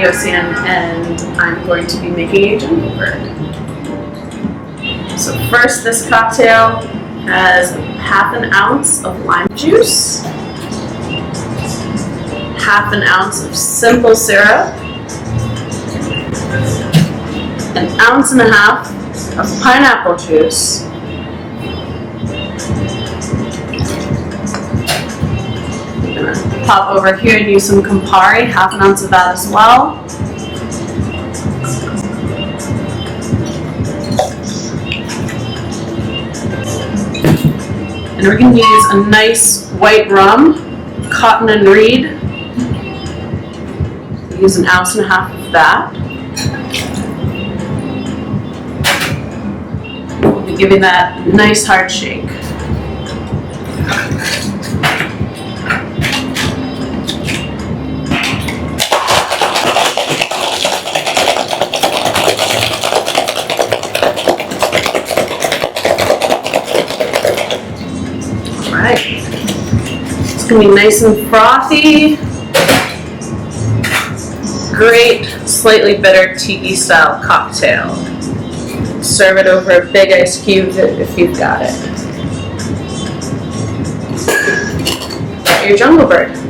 Tateosian, and I'm going to be making a jungle bird. So first, this cocktail has half an ounce of lime juice, half an ounce of simple syrup, an ounce and a half of pineapple juice, I'm gonna pop over here and use some Campari, half an ounce of that as well. And we're going to use a nice white rum, Cotton and Reed. Use an ounce and a half of that. We'll be giving that nice hard shake. It's going to be nice and frothy. Great, slightly bitter tiki style cocktail. Serve it over a big ice cube if you've got it. Your jungle bird.